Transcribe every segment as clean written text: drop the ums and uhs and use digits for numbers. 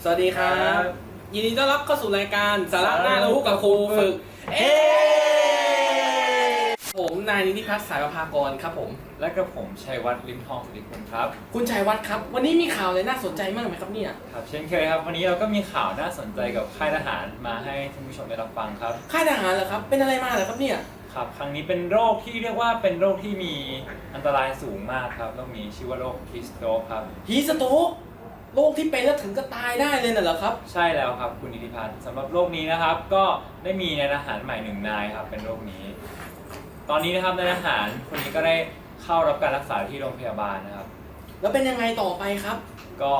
สวัสดีครับยินดีต้อนรับเข้าสู่รายการสาระน่ารู้กับครูฝึกผมนายนิติพัฒน์สายประภากรครับผมและกับผมชัยวัฒน์ลิมทองสุริคุณครับคุณชัยวัฒน์ครับวันนี้มีข่าวอะไรน่าสนใจมากไหมครับเนี่ยครับเช่นเคยครับวันนี้เราก็มีข่าวน่าสนใจกับค่ายทหารมาให้ท่านผู้ชมได้รับฟังครับค่ายทหารเหรอครับเป็นอะไรมาเหรอครับเนี่ยครับครั้งนี้เป็นโรคที่เรียกว่าเป็นโรคที่มีอันตรายสูงมากครับโรคนี้ชื่อว่าโรคฮีสโตรกครับฮีสโตรกโรคที่เป็นแล้วถึงก็ตายได้เลยน่ะเหรอครับใช่แล้วครับคุณนิติพัฒน์สำหรับโรคนี้นะครับก็ได้มีนายทหารใหม่1 นายครับเป็นโรคนี้ตอนนี้นะครับนายทหารคนนี้ก็ได้เข้ารับการรักษาที่โรงพยาบาลนะครับแล้วเป็นยังไงต่อไปครับก็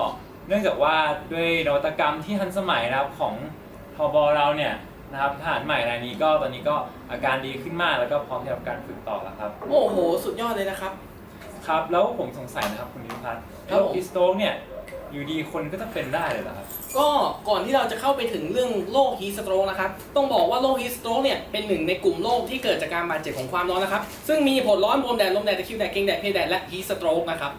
เนื่องจากว่าด้วยนวัตกรรมที่ทันสมัยนะครับของทบเราเนี่ยนะครับทหารใหม่รายนี้ก็ตอนนี้ก็อาการดีขึ้นมากแล้วก็พร้อมที่จะรับการฝึกต่อแล้วครับโอ้โหสุดยอดเลยนะครับครับแล้วผมสงสัยนะครับคุณนิติพัฒน์โรคฮีสโตรกเนี่ยอยู่ดีคนก็จะเป็นได้เลยเหรอครับก็ก่อนที่เราจะเข้าไปถึงเรื่องโรคฮีสโตรกนะครับต้องบอกว่าโรคฮีสโตรกเนี่ยเป็นหนึ่งในกลุ่มโรคที่เกิดจากการบาดเจ็บของความร้อนนะครับซึ่งมีผลร้อนบวมแดดลมแดดตะคริวแดดเกร็งแดดเพลียแดดและฮีสโตรกนะครับ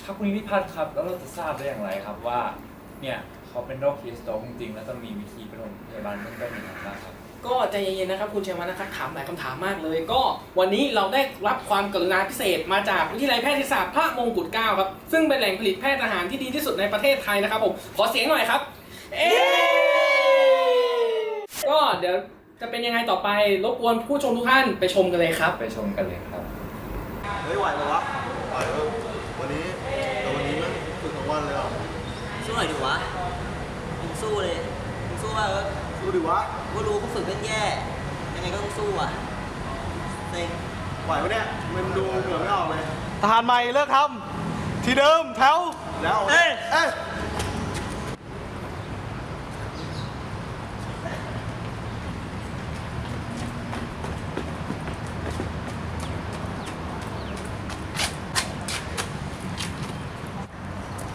ครับคุณนิติพัฒน์ครับแล้วเราจะทราบได้อย่างไรครับว่าเนี่ยเขาเป็นโรคฮีสโตรกจริงๆแล้วจะมีวิธีปฐมพยาบาลเบื้องต้นอย่างไรบ้างครับก็ใจเย็นๆนะครับคุณชัยวัฒน์นะครับถามหลายคำถามมากเลยก็วันนี้เราได้รับความกรุณาพิเศษมาจากวิทยาลัยแพทยศาสตร์พระมงกุฎเกล้าครับซึ่งเป็นแหล่งผลิตแพทย์ทหารที่ดีที่สุดในประเทศไทยนะครับผมขอเสียงหน่อยครับก็เดี๋ยวจะเป็นยังไงต่อไปรบกวนผู้ชมทุกท่านไปชมกันเลยครับไปชมกันเลยครับเฮ้ยไหวปะวะไหวเออวันนี้มันฝึกทั้งวันเลยอ่ะสู้หน่อยดิวะมึงสู้เลยมึงสู้ว่าสู้ดิวะก็รู้กูฝึกเล่นแย่ยังไงก็ต้องสู้อ่ะเซ็งไหวปะเนี่ยมันดูเหงื่อไม่ออกเลยทหารใหม่เลิกทำทีเดิมแถวแล้วเอ้ย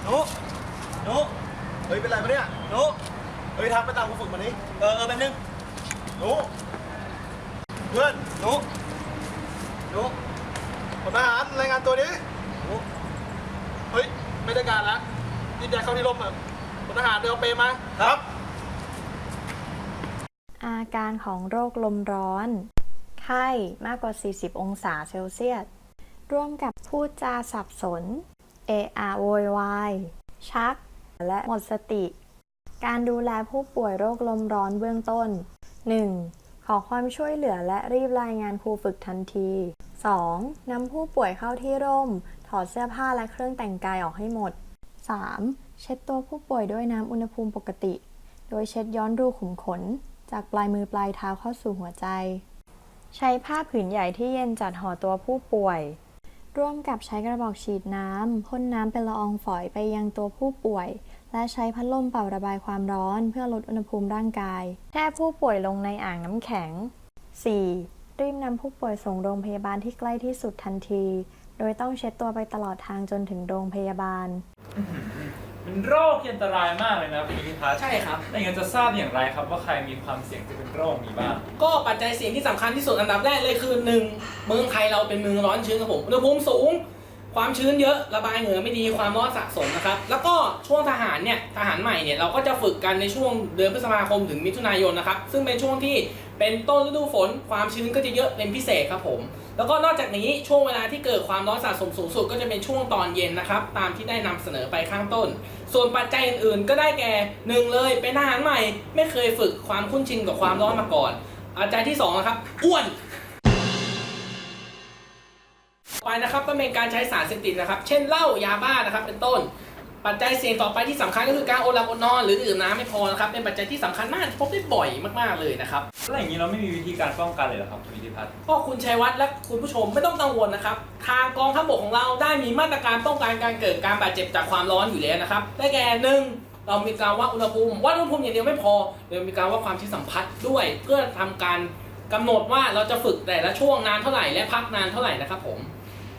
หนูเฮ้ยเป็นไรปะเนี่ยหนูเฮ้ยทักไปตามกูฝึกมานี้แป๊บนึงหนูเพื่อนหนูพลทหารรายงานตัวดิหนูเฮ้ยไม่ได้การละรีบย้ายเข้าที่ร่มเถอะพลทหารเดี๋ยวเอาเปมาครับอาการของโรคลมร้อนไข้มากกว่า40องศาเซลเซียสร่วมกับพูดจาสับสนเอะอะโวยวายชักและหมดสติการดูแลผู้ป่วยโรคลมร้อนเบื้องต้น 1. ขอความช่วยเหลือและรีบรายงานครูฝึกทันที 2. นำผู้ป่วยเข้าที่ร่มถอดเสื้อผ้าและเครื่องแต่งกายออกให้หมด 3. เช็ดตัวผู้ป่วยด้วยน้ำอุณหภูมิปกติโดยเช็ดย้อนรูขุมขนจากปลายมือปลายเท้าเข้าสู่หัวใจใช้ผ้าผืนใหญ่ที่เย็นจัดห่อตัวผู้ป่วยร่วมกับใช้กระบอกฉีดน้ำพ่นน้ำเป็นละอองฝอยไปยังตัวผู้ป่วยและใช้พัดลมเป่าระบายความร้อนเพื่อลดอุณหภูมิร่างกายแช่ผู้ป่วยลงในอ่างน้ำแข็ง 4. รีบนำผู้ป่วยส่งโรงพยาบาลที่ใกล้ที่สุดทันทีโดยต้องเช็ดตัวไปตลอดทางจนถึงโรงพยาบาลเป็นโรคที่อันตรายมากเลยนะคุณนิติพัฒน์ใช่ครับแต่ยังจะทราบอย่างไรครับว่าใครมีความเสี่ยงจะเป็นโรคนี้บ้างก็ปัจจัยเสี่ยงที่สำคัญที่สุดอันดับแรกเลยคือ 1. เมืองไทยเราเป็นเมืองร้อนชื้นครับผมอุณหภูมิสูงความชื้นเยอะระบายเหงื่อไม่ดีความร้อนสะสมนะครับแล้วก็ช่วงทหารใหม่เนี่ยเราก็จะฝึกกันในช่วงเดือนพฤษภาคมถึงมิถุนายนนะครับซึ่งเป็นช่วงที่เป็นต้นฤดูฝนความชื้นก็จะเยอะเป็นพิเศษครับผมแล้วก็นอกจากนี้ช่วงเวลาที่เกิดความร้อนสะสมสูงสุดก็จะเป็นช่วงตอนเย็นนะครับตามที่ได้นำเสนอไปข้างต้นส่วนปัจจัยอื่นๆก็ได้แก่1เลยเป็นทหารใหม่ไม่เคยฝึกความคุ้นชินกับความร้อนมาก่อนปัจจัยที่2นะครับอ้วนไปนะครับก็เป็นการใช้สารเสพติดนะครับเช่นเหล้ายาบ้านะครับเป็นต้นปัจจัยเสี่ยงต่อไปที่สำคัญก็คือการอดหลับอดนอนหรือดื่มน้ำไม่พอนะครับเป็นปัจจัยที่สำคัญมากพบได้บ่อยมากๆเลยนะครับแล้วอย่างนี้เราไม่มีวิธีการป้องกันเลยเหรอครับคุณนิติพัฒน์ก็คุณชัยวัฒน์และคุณผู้ชมไม่ต้องกังวลนะครับทางกองทัพบกของเราได้มีมาตรการป้องกันการเกิดการบาดเจ็บจากความร้อนอยู่แล้วนะครับได้แก่ 1. เรามีการวัดอุณหภูมิอย่างเดียวไม่พอเรามีการวัดความชื้นสัมผัสด้วยเพื่อทำการกำหนดว่าเราจะฝึกแต่ละช่วงนานเท่าไหร่และพักนานเท่าไหร่นะครับผม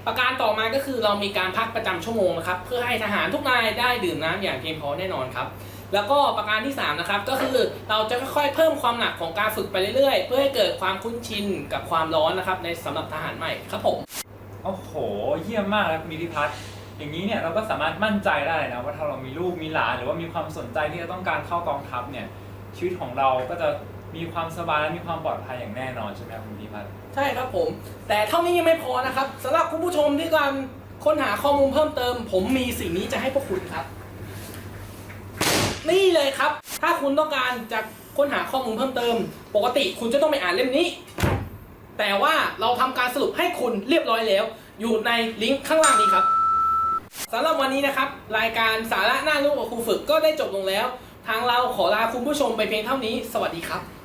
ประการต่อมาก็คือเรามีการพักประจำชั่วโมงนะครับเพื่อให้ทหารทุกนายได้ดื่มน้ำอย่างเพียงพอแน่นอนครับแล้วก็ประการที่3นะครับก็คือเราจะค่อยๆเพิ่มความหนักของการฝึกไปเรื่อยๆเพื่อให้เกิดความคุ้นชินกับความร้อนนะครับในสำหรับทหารใหม่ครับผมโอ้โหเยี่ยมมากครับคุณนิติพัฒน์ อย่างนี้เนี่ยเราก็สามารถมั่นใจได้นะว่าถ้าเรามีลูกมีหลานหรือว่ามีความสนใจที่จะต้องการเข้ากองทัพเนี่ยชีวิตของเราก็จะมีความสบายและมีความปลอดภัยอย่างแน่นอนใช่ไหมครับคุณพิพัฒน์ ใช่ครับผม แต่เท่านี้ยังไม่พอนะครับสำหรับคุณผู้ชมที่กำลังค้นหาข้อมูลเพิ่มเติม ผมมีสิ่งนี้จะให้พวกคุณครับ นี่เลยครับ ถ้าคุณต้องการจะค้นหาข้อมูลเพิ่มเติม ปกติคุณจะต้องไปอ่านเล่มนี้ แต่ว่าเราทำการสรุปให้คุณเรียบร้อยแล้ว อยู่ในลิงก์ข้างล่างนี้ครับสำหรับวันนี้นะครับรายการสาระน่ารู้กับครูฝึกก็ได้จบลงแล้ว ทางเราขอลาคุณผู้ชมไปเพียงเท่านี้สวัสดีครับ